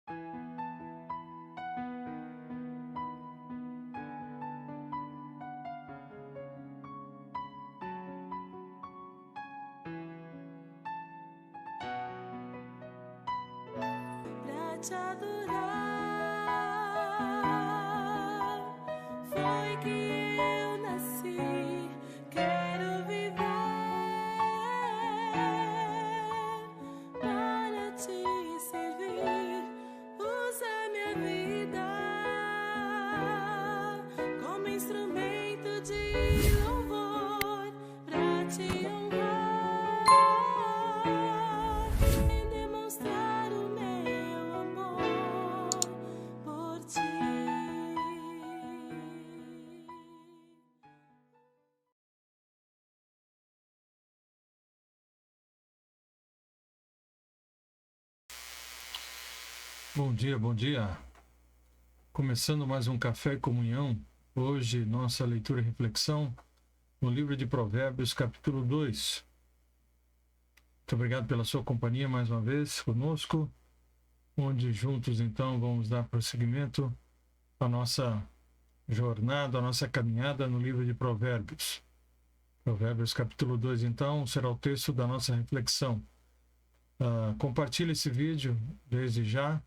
Pra te adorar, foi que eu nasci. Quero viver para te servir. Usa minha vida como instrumento de louvor pra te honrar e demonstrar o meu amor por ti. Bom dia, bom dia. Começando mais um Café e Comunhão. Hoje, nossa leitura e reflexão no livro de Provérbios, capítulo 2. Muito obrigado pela sua companhia mais uma vez conosco, onde juntos, então, vamos dar prosseguimento à nossa jornada, à nossa caminhada no livro de Provérbios. Provérbios, capítulo 2, então, será o texto da nossa reflexão. Compartilhe esse vídeo desde já,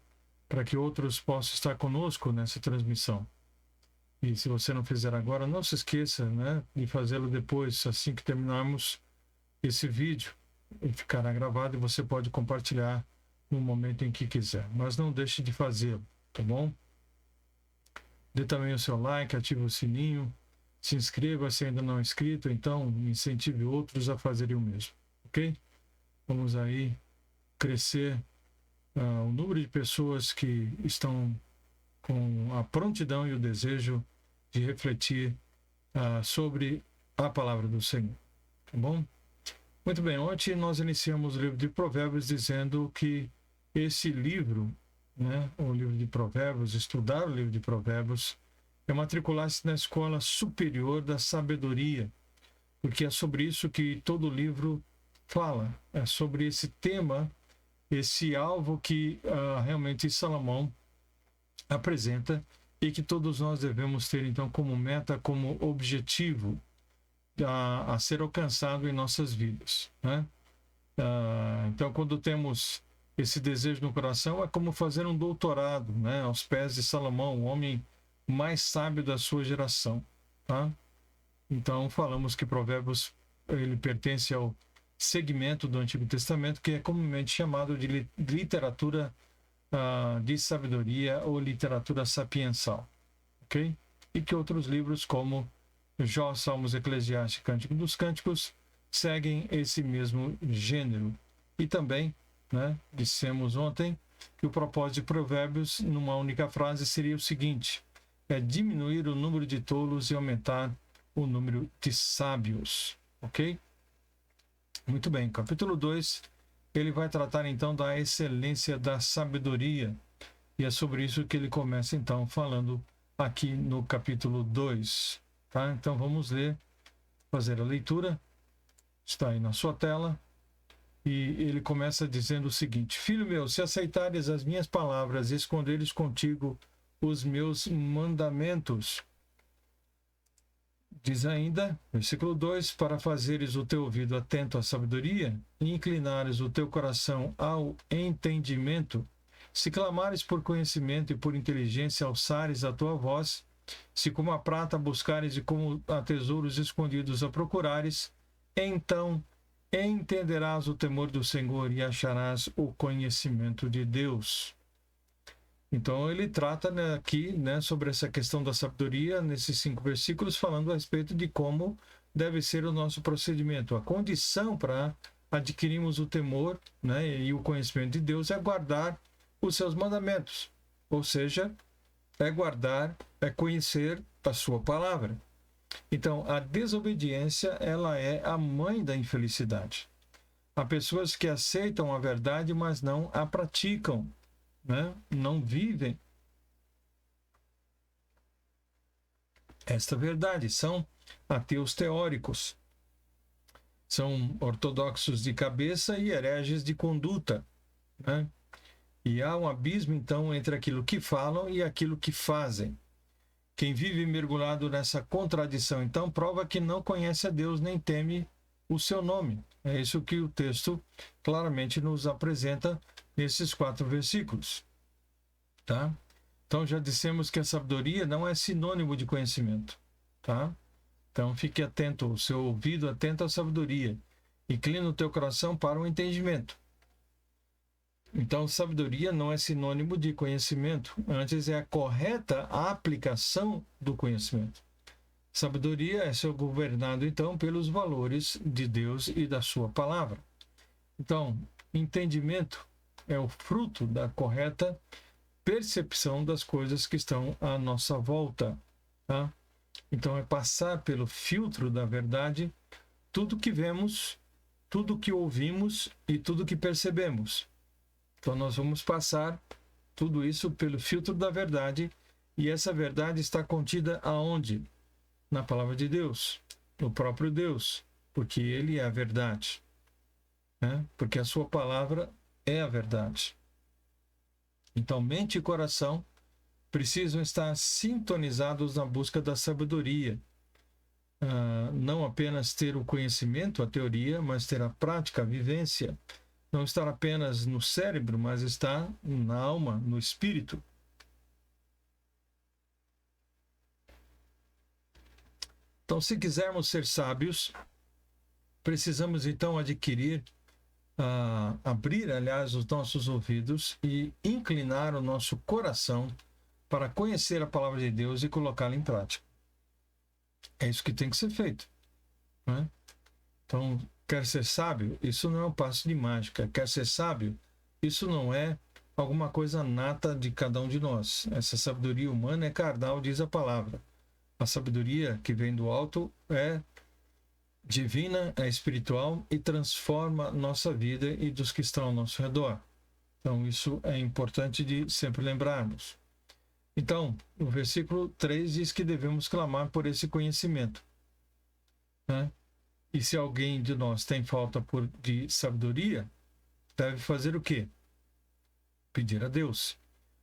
para que outros possam estar conosco nessa transmissão. E se você não fizer agora, não se esqueça, né, de fazê-lo depois, assim que terminarmos esse vídeo. Ele ficará gravado e você pode compartilhar no momento em que quiser. Mas não deixe de fazê-lo, tá bom? Dê também o seu like, ative o sininho, se inscreva se ainda não é inscrito, então incentive outros a fazerem o mesmo, ok? Vamos aí crescer o número de pessoas que estão com a prontidão e o desejo de refletir sobre a palavra do Senhor. Tá bom? Muito bem, ontem nós iniciamos o livro de Provérbios dizendo que esse livro, né, o livro de Provérbios, estudar o livro de Provérbios, é matricular-se na Escola Superior da Sabedoria, porque é sobre isso que todo o livro fala, é sobre esse tema, esse alvo que realmente Salomão apresenta e que todos nós devemos ter, então, como meta, como objetivo a ser alcançado em nossas vidas, né? Então, quando temos esse desejo no coração, é como fazer um doutorado, né, aos pés de Salomão, o homem mais sábio da sua geração, tá? Então, falamos que Provérbios ele pertence ao segmento do Antigo Testamento que é comumente chamado de literatura de sabedoria ou literatura sapiensal, ok? E que outros livros como Jó, Salmos, Eclesiastes e Cântico dos Cânticos seguem esse mesmo gênero. E também, né, dissemos ontem que o propósito de Provérbios numa única frase seria o seguinte: é diminuir o número de tolos e aumentar o número de sábios, ok? Muito bem, capítulo 2, ele vai tratar então da excelência da sabedoria, e é sobre isso que ele começa então falando aqui no capítulo 2, tá? Então vamos ler, fazer a leitura, está aí na sua tela, e ele começa dizendo o seguinte: Filho meu, se aceitares as minhas palavras e esconderes contigo os meus mandamentos. Diz ainda, versículo 2, para fazeres o teu ouvido atento à sabedoria e inclinares o teu coração ao entendimento, se clamares por conhecimento e por inteligência alçares a tua voz, se como a prata buscares e como a tesouros escondidos a procurares, então entenderás o temor do Senhor e acharás o conhecimento de Deus. Então ele trata, né, aqui, né, sobre essa questão da sabedoria, nesses 5 versículos, falando a respeito de como deve ser o nosso procedimento. A condição para adquirirmos o temor, né, e o conhecimento de Deus é guardar os seus mandamentos. Ou seja, é guardar, é conhecer a sua palavra. Então, a desobediência, ela é a mãe da infelicidade. Há pessoas que aceitam a verdade, mas não a praticam, né? Não vivem esta verdade. São ateus teóricos, são ortodoxos de cabeça e hereges de conduta, né? E há um abismo, então, entre aquilo que falam e aquilo que fazem. Quem vive mergulhado nessa contradição, então, prova que não conhece a Deus nem teme o seu nome. É isso que o texto claramente nos apresenta nesses 4 versículos. Tá? Então, já dissemos que a sabedoria não é sinônimo de conhecimento. Tá? Então, fique atento, o seu ouvido atento à sabedoria. Inclina o teu coração para o entendimento. Então, sabedoria não é sinônimo de conhecimento, antes é a correta aplicação do conhecimento. Sabedoria é ser governado, então, pelos valores de Deus e da sua palavra. Então, entendimento é o fruto da correta percepção das coisas que estão à nossa volta. Tá? Então, é passar pelo filtro da verdade tudo que vemos, tudo que ouvimos e tudo que percebemos. Então, nós vamos passar tudo isso pelo filtro da verdade, e essa verdade está contida aonde? Na palavra de Deus, no próprio Deus, porque Ele é a verdade, né? Porque a sua palavra é a verdade. Então, mente e coração precisam estar sintonizados na busca da sabedoria. Não apenas ter o conhecimento, a teoria, mas ter a prática, a vivência. Não estar apenas no cérebro, mas estar na alma, no espírito. Então, se quisermos ser sábios, precisamos então adquirir, abrir, aliás, os nossos ouvidos e inclinar o nosso coração para conhecer a palavra de Deus e colocá-la em prática. É isso que tem que ser feito, né? Então, quer ser sábio? Isso não é um passo de mágica. Quer ser sábio? Isso não é alguma coisa nata de cada um de nós. Essa sabedoria humana é carnal, diz a palavra. A sabedoria que vem do alto é divina, é espiritual e transforma nossa vida e dos que estão ao nosso redor. Então, isso é importante de sempre lembrarmos. Então, o versículo 3 diz que devemos clamar por esse conhecimento, né? E se alguém de nós tem falta de sabedoria, deve fazer o quê? Pedir a Deus.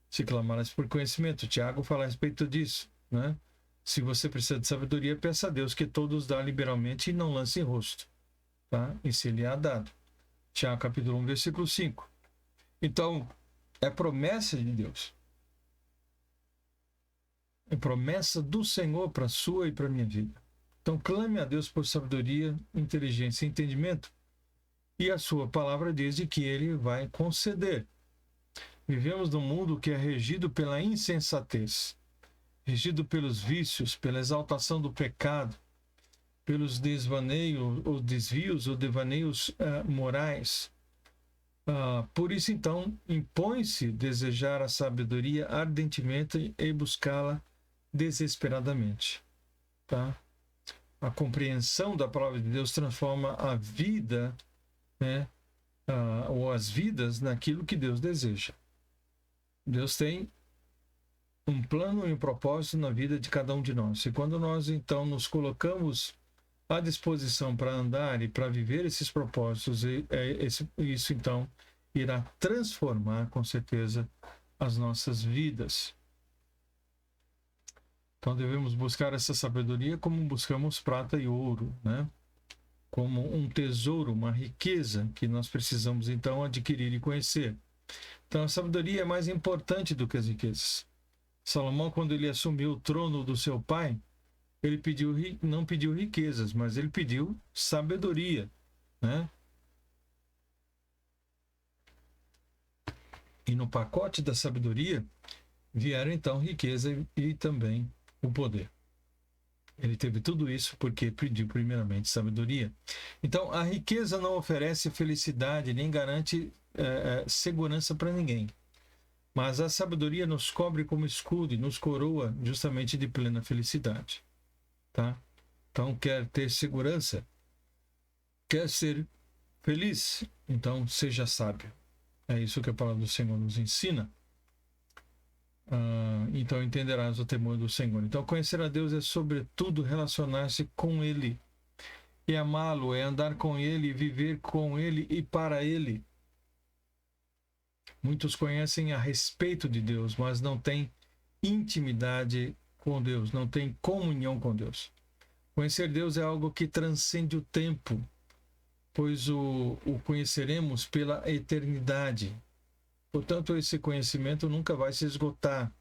Se clamares por conhecimento, Tiago fala a respeito disso, né? Se você precisa de sabedoria, peça a Deus que todos dá liberalmente e não lance em rosto, tá? E se lhe há dado. Tiago capítulo 1, versículo 5. Então, é promessa de Deus. É promessa do Senhor para a sua e para a minha vida. Então, clame a Deus por sabedoria, inteligência e entendimento. E a sua palavra diz de que Ele vai conceder. Vivemos num mundo que é regido pela insensatez, regido pelos vícios, pela exaltação do pecado, pelos desvaneios, ou desvios, ou devaneios morais. Por isso, então, impõe-se desejar a sabedoria ardentemente e buscá-la desesperadamente. Tá? A compreensão da palavra de Deus transforma a vida, né, ou as vidas naquilo que Deus deseja. Deus tem um plano e um propósito na vida de cada um de nós. E quando nós, então, nos colocamos à disposição para andar e para viver esses propósitos, isso, então, irá transformar, com certeza, as nossas vidas. Então, devemos buscar essa sabedoria como buscamos prata e ouro, né? Como um tesouro, uma riqueza que nós precisamos, então, adquirir e conhecer. Então, a sabedoria é mais importante do que as riquezas. Salomão, quando ele assumiu o trono do seu pai, ele não pediu riquezas, mas ele pediu sabedoria, né? E no pacote da sabedoria vieram, então, riqueza e também o poder. Ele teve tudo isso porque pediu primeiramente sabedoria. Então, a riqueza não oferece felicidade nem garante segurança para ninguém. Mas a sabedoria nos cobre como escudo e nos coroa justamente de plena felicidade. Tá? Então, quer ter segurança, quer ser feliz, então seja sábio. É isso que a palavra do Senhor nos ensina. Então entenderás o temor do Senhor. Então conhecer a Deus é sobretudo relacionar-se com Ele. E amá-lo é andar com Ele, viver com Ele e para Ele. Muitos conhecem a respeito de Deus, mas não têm intimidade com Deus, não têm comunhão com Deus. Conhecer Deus é algo que transcende o tempo, pois o conheceremos pela eternidade. Portanto, esse conhecimento nunca vai se esgotar,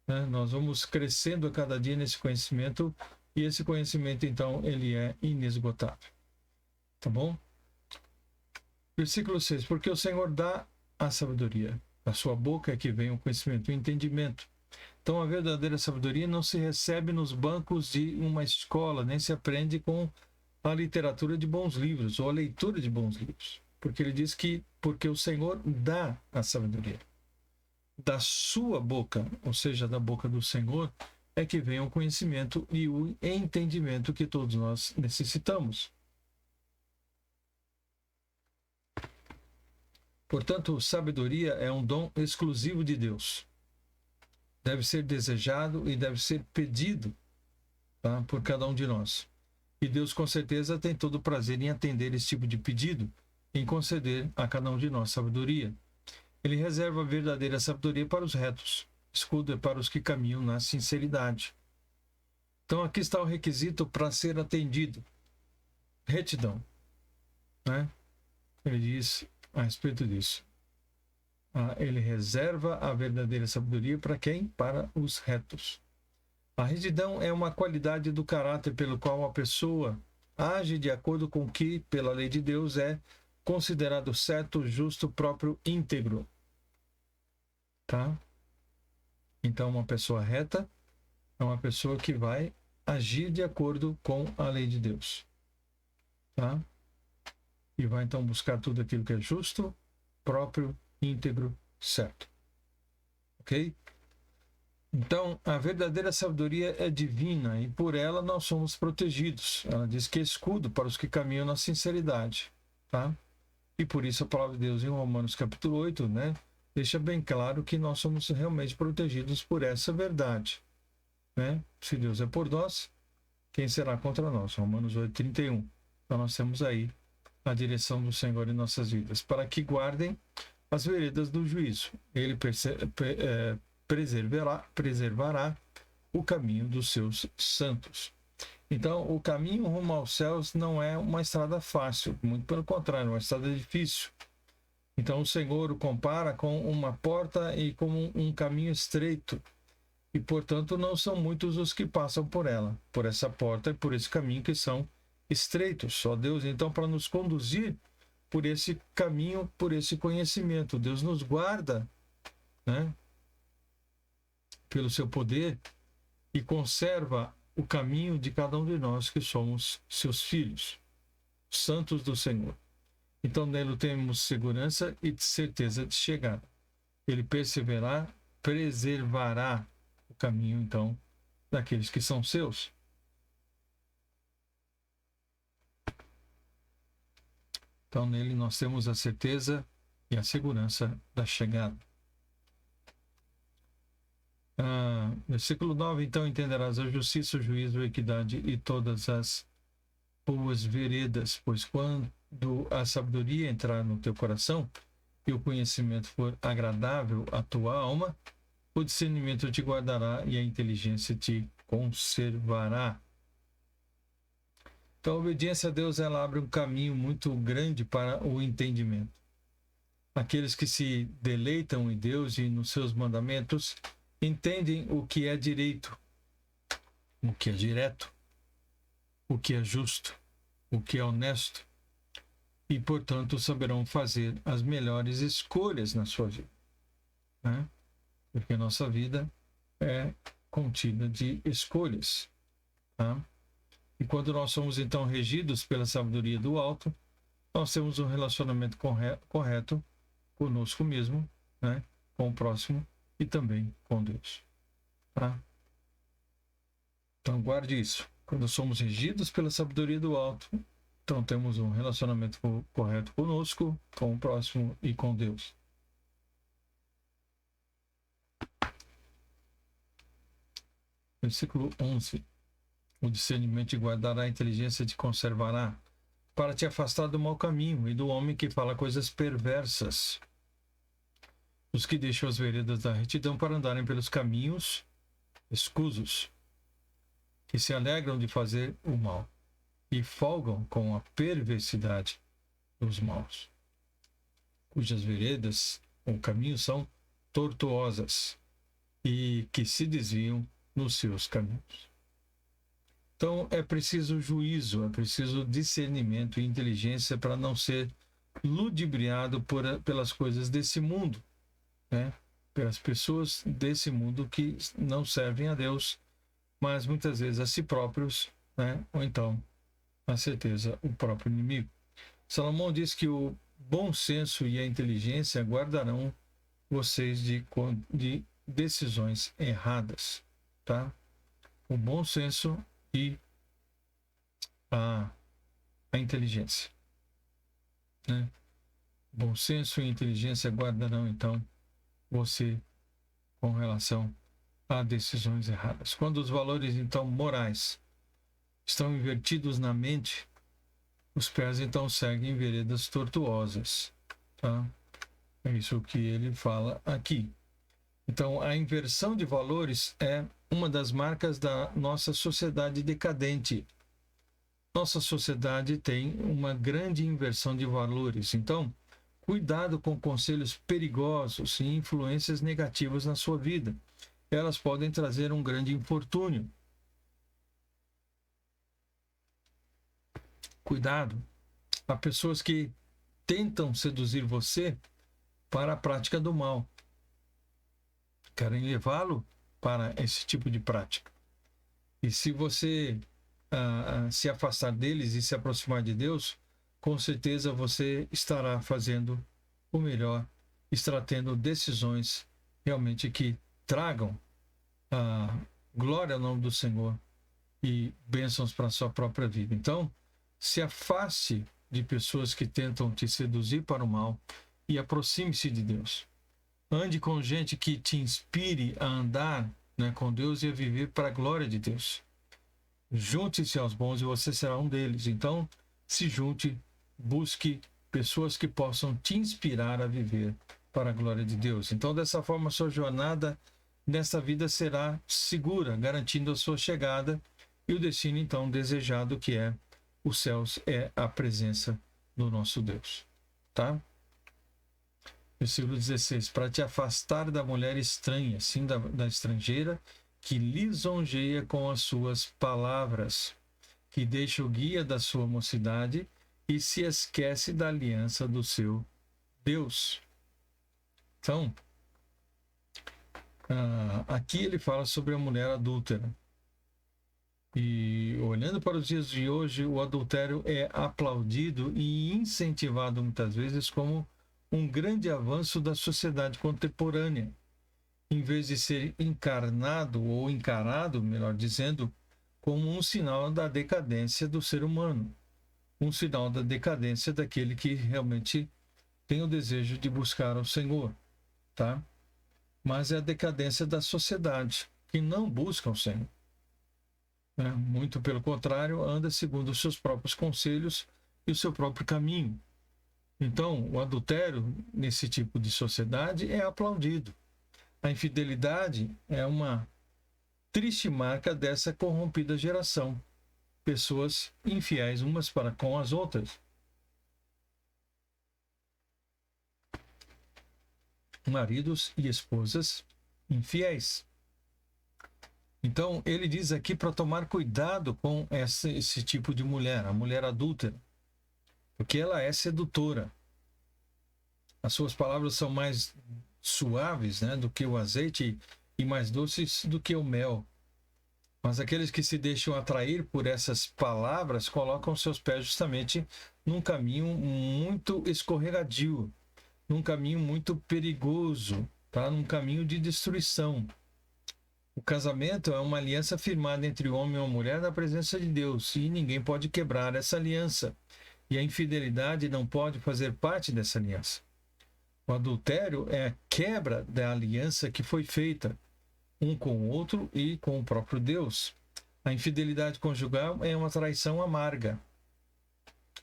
né? Nós vamos crescendo a cada dia nesse conhecimento, e esse conhecimento, então, ele é inesgotável. Tá bom? Versículo 6. Porque o Senhor dá a sabedoria. Da sua boca é que vem o conhecimento, o entendimento. Então, a verdadeira sabedoria não se recebe nos bancos de uma escola, nem se aprende com a literatura de bons livros, ou a leitura de bons livros. Porque ele diz que, porque o Senhor dá a sabedoria. Da sua boca, ou seja, da boca do Senhor, é que vem o conhecimento e o entendimento que todos nós necessitamos. Portanto, sabedoria é um dom exclusivo de Deus. Deve ser desejado e deve ser pedido, tá, por cada um de nós. E Deus, com certeza, tem todo o prazer em atender esse tipo de pedido, em conceder a cada um de nós sabedoria. Ele reserva a verdadeira sabedoria para os retos. Escudo é para os que caminham na sinceridade. Então, aqui está o requisito para ser atendido. Retidão, né? Ele diz a respeito disso. Ele reserva a verdadeira sabedoria para quem? Para os retos. A retidão é uma qualidade do caráter pelo qual a pessoa age de acordo com o que, pela lei de Deus, é considerado certo, justo, próprio, íntegro. Tá? Então, uma pessoa reta é uma pessoa que vai agir de acordo com a lei de Deus. Tá? E vai, então, buscar tudo aquilo que é justo, próprio, íntegro, certo. Ok? Então, a verdadeira sabedoria é divina e por ela nós somos protegidos. Ela diz que é escudo para os que caminham na sinceridade. Tá? E por isso a palavra de Deus em Romanos capítulo 8, né, deixa bem claro que nós somos realmente protegidos por essa verdade. Né? Se Deus é por nós, quem será contra nós? Romanos 8:31. Então nós temos aí a direção do Senhor em nossas vidas, para que guardem as veredas do juízo. Ele preservará o caminho dos seus santos. Então, o caminho rumo aos céus não é uma estrada fácil, muito pelo contrário, é uma estrada difícil. Então, o Senhor o compara com uma porta e com um caminho estreito. E, portanto, não são muitos os que passam por ela, por essa porta e por esse caminho que são estreitos. Só Deus, então, para nos conduzir por esse caminho, por esse conhecimento. Deus nos guarda, né, pelo seu poder e conserva o caminho de cada um de nós que somos seus filhos, santos do Senhor. Então, nele temos segurança e certeza de chegada. Ele preservará o caminho, então, daqueles que são seus. Então, nele nós temos a certeza e a segurança da chegada. Versículo 9, então entenderás a justiça, o juízo, a equidade e todas as boas veredas, pois quando a sabedoria entrar no teu coração e o conhecimento for agradável à tua alma, o discernimento te guardará e a inteligência te conservará. Então, a obediência a Deus, ela abre um caminho muito grande para o entendimento. Aqueles que se deleitam em Deus e nos seus mandamentos entendem o que é direito, o que é direto, o que é justo, o que é honesto e, portanto, saberão fazer as melhores escolhas na sua vida, né? Porque nossa vida é contida de escolhas, tá? E quando nós somos, então, regidos pela sabedoria do alto, nós temos um relacionamento correto conosco mesmo, né? Com o próximo e também com Deus. Tá? Então, guarde isso. Quando somos regidos pela sabedoria do alto, então temos um relacionamento correto conosco, com o próximo e com Deus. Versículo 11. O discernimento te guardará, a inteligência te conservará, para te afastar do mau caminho e do homem que fala coisas perversas. os que deixam as veredas da retidão para andarem pelos caminhos escusos, que se alegram de fazer o mal e folgam com a perversidade dos maus, cujas veredas ou caminhos são tortuosas e que se desviam nos seus caminhos. Então é preciso juízo, é preciso discernimento e inteligência para não ser ludibriado pelas coisas desse mundo, né? Pelas pessoas desse mundo que não servem a Deus, mas muitas vezes a si próprios, né? Ou então, na certeza, o próprio inimigo. Salomão diz que o bom senso e a inteligência guardarão vocês de decisões erradas, tá? O bom senso e a inteligência, né? Bom senso e inteligência guardarão, então, você com relação a decisões erradas. Quando os valores, então, morais estão invertidos na mente, os pés, então, seguem veredas tortuosas, tá? É isso que ele fala aqui. Então, a inversão de valores é uma das marcas da nossa sociedade decadente. Nossa sociedade tem uma grande inversão de valores. Então, cuidado com conselhos perigosos e influências negativas na sua vida. Elas podem trazer um grande infortúnio. Cuidado. Há pessoas que tentam seduzir você para a prática do mal. Querem levá-lo para esse tipo de prática. E se você se afastar deles e se aproximar de Deus, com certeza você estará fazendo o melhor, estará tendo decisões realmente que tragam glória ao nome do Senhor e bênçãos para a sua própria vida. Então, se afaste de pessoas que tentam te seduzir para o mal e aproxime-se de Deus. Ande com gente que te inspire a andar, né, com Deus e a viver para a glória de Deus. Junte-se aos bons e você será um deles. Então, se junte, busque pessoas que possam te inspirar a viver para a glória de Deus. Então, dessa forma, sua jornada nesta vida será segura, garantindo a sua chegada e o destino, então, desejado, que é os céus, é a presença do nosso Deus. Tá? Versículo 16. Para te afastar da mulher estranha, sim, da estrangeira, que lisonjeia com as suas palavras, que deixa o guia da sua mocidade e se esquece da aliança do seu Deus. Então, aqui ele fala sobre a mulher adúltera. E olhando para os dias de hoje, o adultério é aplaudido e incentivado muitas vezes como um grande avanço da sociedade contemporânea, em vez de ser encarnado ou encarado, melhor dizendo, como um sinal da decadência do ser humano, um sinal da decadência daquele que realmente tem o desejo de buscar ao Senhor, tá? Mas é a decadência da sociedade, que não busca o Senhor, né? Muito pelo contrário, anda segundo os seus próprios conselhos e o seu próprio caminho. Então, o adultério nesse tipo de sociedade é aplaudido. A infidelidade é uma triste marca dessa corrompida geração. Pessoas infiéis umas para com as outras. Maridos e esposas infiéis. Então, ele diz aqui para tomar cuidado com esse tipo de mulher, a mulher adúltera, porque ela é sedutora. As suas palavras são mais suaves, né, do que o azeite e mais doces do que o mel. Mas aqueles que se deixam atrair por essas palavras colocam seus pés justamente num caminho muito escorregadio, num caminho muito perigoso, tá? Num caminho de destruição. O casamento é uma aliança firmada entre o homem e a mulher na presença de Deus, e ninguém pode quebrar essa aliança. E a infidelidade não pode fazer parte dessa aliança. O adultério é a quebra da aliança que foi feita um com o outro e com o próprio Deus. A infidelidade conjugal é uma traição amarga.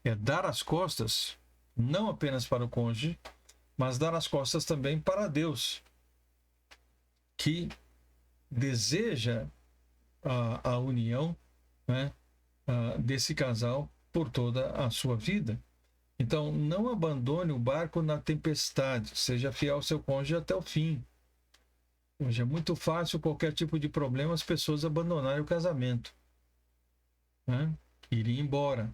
É dar as costas, não apenas para o cônjuge, mas dar as costas também para Deus, que deseja a união, né, desse casal por toda a sua vida. Então, não abandone o barco na tempestade, seja fiel ao seu cônjuge até o fim. Hoje é muito fácil, qualquer tipo de problema, as pessoas abandonarem o casamento, né? Irem embora,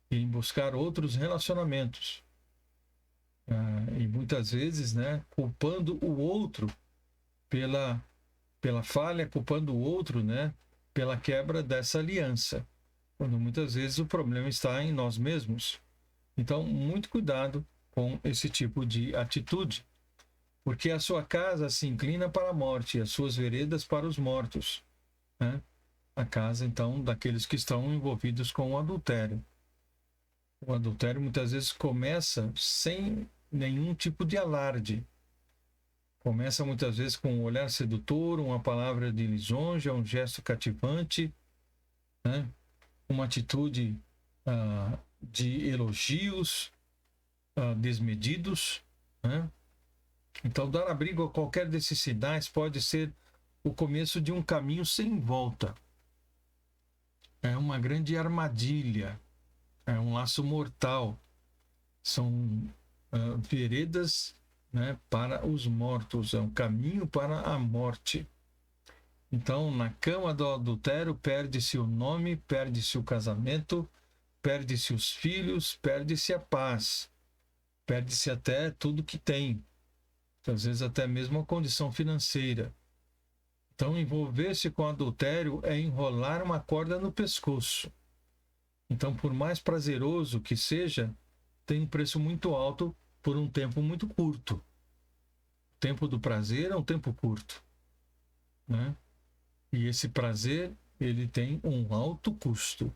irem buscar outros relacionamentos. E muitas vezes, né, culpando o outro pela falha, culpando o outro, né, pela quebra dessa aliança, quando muitas vezes o problema está em nós mesmos. Então, muito cuidado com esse tipo de atitude, porque a sua casa se inclina para a morte e as suas veredas para os mortos, né? A casa, então, daqueles que estão envolvidos com o adultério. O adultério muitas vezes começa sem nenhum tipo de alarde. Começa muitas vezes com um olhar sedutor, uma palavra de lisonja, um gesto cativante, né? Uma atitude de elogios desmedidos, né? Então, dar abrigo a qualquer desses sinais pode ser o começo de um caminho sem volta. É uma grande armadilha, é um laço mortal. São veredas, né, para os mortos, é um caminho para a morte. Então, na cama do adultério, perde-se o nome, perde-se o casamento, perde-se os filhos, perde-se a paz, perde-se até tudo que tem, às vezes até mesmo a condição financeira. Então, envolver-se com adultério é enrolar uma corda no pescoço. Então, por mais prazeroso que seja, tem um preço muito alto por um tempo muito curto. O tempo do prazer é um tempo curto, né? E esse prazer, ele tem um alto custo.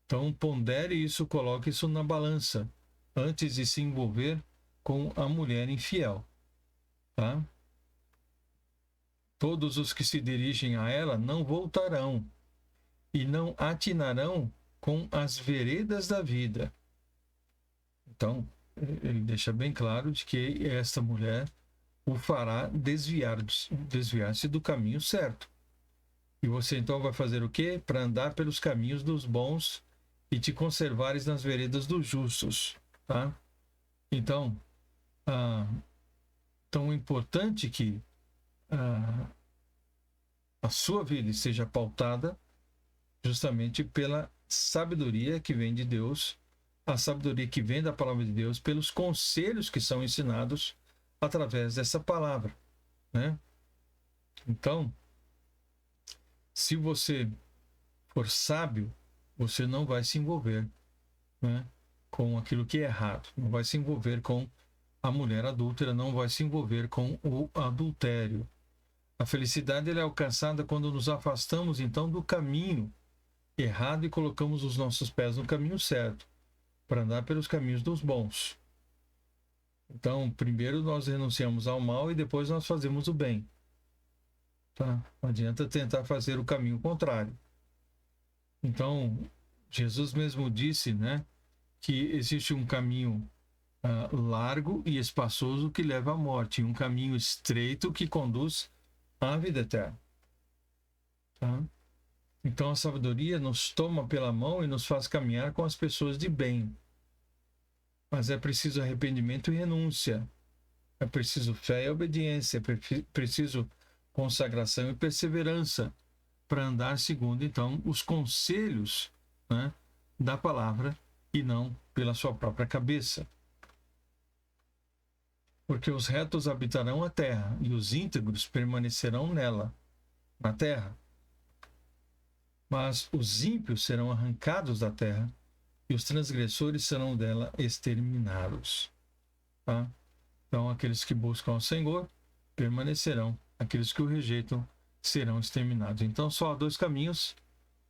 Então, pondere isso, coloque isso na balança, antes de se envolver com a mulher infiel, tá? Todos os que se dirigem a ela não voltarão e não atinarão com as veredas da vida. Então, ele deixa bem claro de que esta mulher o fará desviar-se do caminho certo. E você então vai fazer o quê? Para andar pelos caminhos dos bons e te conservares nas veredas dos justos, tá? Então, tão importante que a sua vida seja pautada justamente pela sabedoria que vem de Deus, a sabedoria que vem da palavra de Deus, pelos conselhos que são ensinados através dessa palavra, né? Então, se você for sábio, você não vai se envolver, né, com aquilo que é errado, não vai se envolver com a mulher adúltera, não vai se envolver com o adultério. A felicidade ela é alcançada quando nos afastamos, então, do caminho errado e colocamos os nossos pés no caminho certo, para andar pelos caminhos dos bons. Então, primeiro nós renunciamos ao mal e depois nós fazemos o bem. Tá? Não adianta tentar fazer o caminho contrário. Então, Jesus mesmo disse, né, que existe um caminho largo e espaçoso que leva à morte, e um caminho estreito que conduz à vida eterna. Tá? Então, a sabedoria nos toma pela mão e nos faz caminhar com as pessoas de bem. Mas é preciso arrependimento e renúncia. É preciso fé e obediência. É preciso consagração e perseverança para andar segundo, então, os conselhos, né, da palavra e não pela sua própria cabeça. Porque os retos habitarão a terra e os íntegros permanecerão nela, na terra. Mas os ímpios serão arrancados da terra e os transgressores serão dela exterminados. Tá? Então, aqueles que buscam o Senhor permanecerão, aqueles que o rejeitam serão exterminados. Então, só há dois caminhos,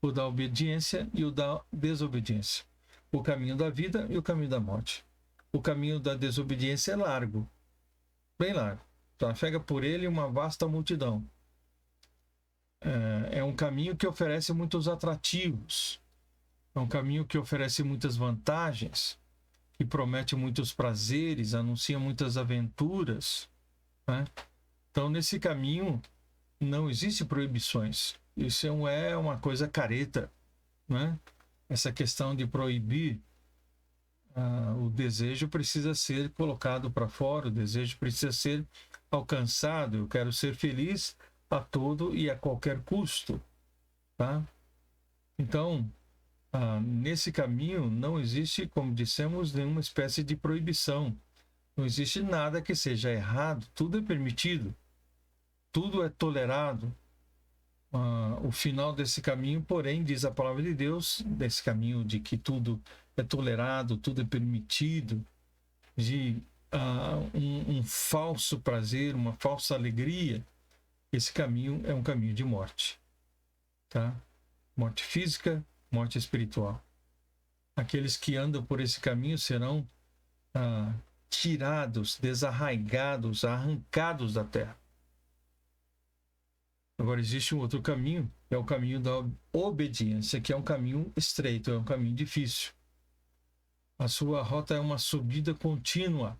o da obediência e o da desobediência. O caminho da vida e o caminho da morte. O caminho da desobediência é largo, bem largo. Trafega por ele uma vasta multidão. É um caminho que oferece muitos atrativos. É um caminho que oferece muitas vantagens. que promete muitos prazeres, anuncia muitas aventuras, né? Então, nesse caminho, não existe proibições. Isso é uma coisa careta, né? Essa questão de proibir, o desejo precisa ser colocado para fora, o desejo precisa ser alcançado. Eu quero ser feliz a todo e a qualquer custo, tá? Então, nesse caminho não existe, como dissemos, nenhuma espécie de proibição. Não existe nada que seja errado, tudo é permitido, tudo é tolerado. O final desse caminho, porém, diz a palavra de Deus, desse caminho de que tudo é tolerado, tudo é permitido, de um falso prazer, uma falsa alegria, esse caminho é um caminho de morte, tá? Morte física, morte espiritual. Aqueles que andam por esse caminho serão tirados, desarraigados, arrancados da terra. Agora, existe um outro caminho, é o caminho da obediência, que é um caminho estreito, é um caminho difícil. A sua rota é uma subida contínua.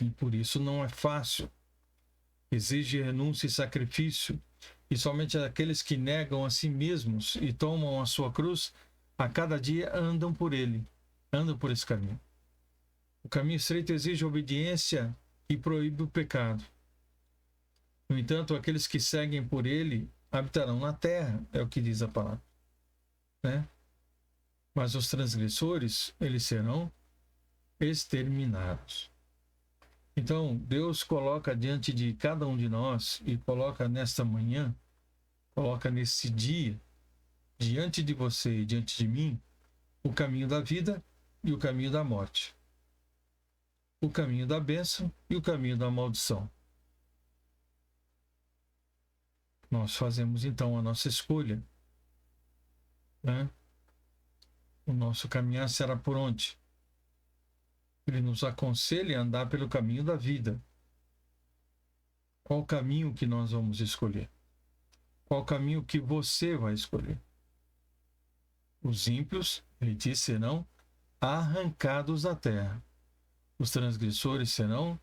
E por isso não é fácil. Exige renúncia e sacrifício. E somente aqueles que negam a si mesmos e tomam a sua cruz, a cada dia andam por ele, andam por esse caminho. O caminho estreito exige obediência e proíbe o pecado. No entanto, aqueles que seguem por ele habitarão na terra, é o que diz a palavra, né? Mas os transgressores, eles serão exterminados. Então, Deus coloca diante de cada um de nós e coloca nesta manhã, coloca nesse dia, diante de você e diante de mim, o caminho da vida e o caminho da morte. O caminho da bênção e o caminho da maldição. Nós fazemos então a nossa escolha, né? O nosso caminhar será por onde? Ele nos aconselha a andar pelo caminho da vida. Qual o caminho que nós vamos escolher? Qual o caminho que você vai escolher? Os ímpios, ele diz, serão arrancados da terra. Os transgressores serão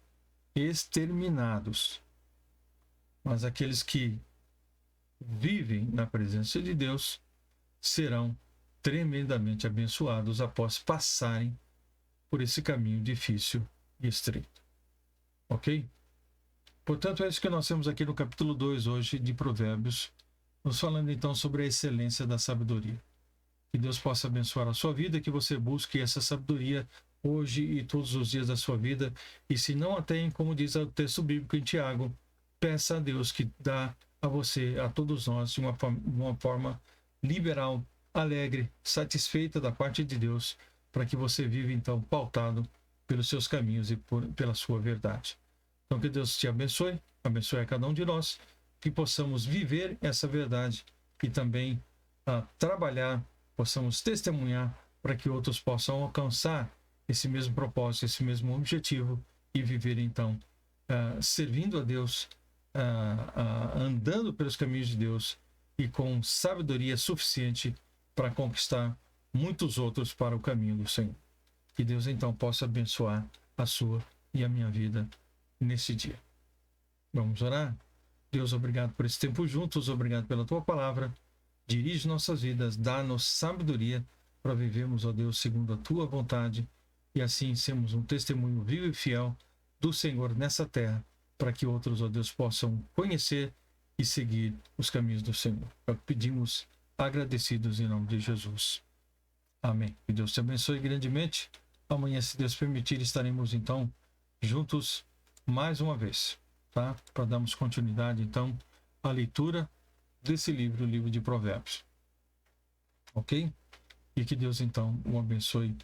exterminados. Mas aqueles que vivem na presença de Deus serão tremendamente abençoados após passarem por esse caminho difícil e estreito. Ok? Portanto, é isso que nós temos aqui no capítulo 2 hoje de Provérbios, nos falando então sobre a excelência da sabedoria. Que Deus possa abençoar a sua vida, que você busque essa sabedoria hoje e todos os dias da sua vida. E se não a tem, como diz o texto bíblico em Tiago, peça a Deus que dá a você, a todos nós, de uma forma liberal, alegre, satisfeita da parte de Deus, para que você viva então pautado pelos seus caminhos e pela sua verdade. Então que Deus te abençoe, abençoe a cada um de nós, que possamos viver essa verdade e também trabalhar, possamos testemunhar para que outros possam alcançar esse mesmo propósito, esse mesmo objetivo e viver então servindo a Deus, andando pelos caminhos de Deus e com sabedoria suficiente para conquistar muitos outros para o caminho do Senhor. Que Deus então possa abençoar a sua e a minha vida nesse dia. Vamos orar? Deus, obrigado por esse tempo juntos, obrigado pela tua palavra. Dirige nossas vidas, dá-nos sabedoria para vivermos, ó Deus, segundo a tua vontade e assim sermos um testemunho vivo e fiel do Senhor nessa terra, para que outros, ó Deus, possam conhecer e seguir os caminhos do Senhor. É o que pedimos, agradecidos em nome de Jesus. Amém. Que Deus te abençoe grandemente. Amanhã, se Deus permitir, estaremos então juntos mais uma vez, tá? Para darmos continuidade então à leitura desse livro, o livro de Provérbios. Ok? E que Deus então o abençoe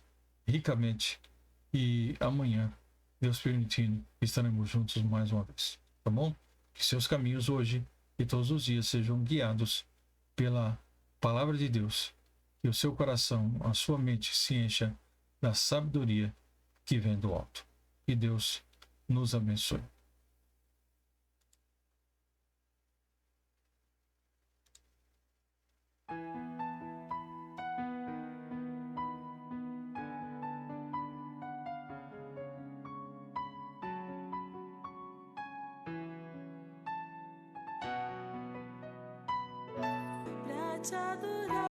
ricamente. E amanhã, Deus permitindo, estaremos juntos mais uma vez. Tá bom? Que seus caminhos hoje e todos os dias sejam guiados pela palavra de Deus. Que o seu coração, a sua mente se encha da sabedoria que vem do alto. Que Deus nos abençoe. te adorar.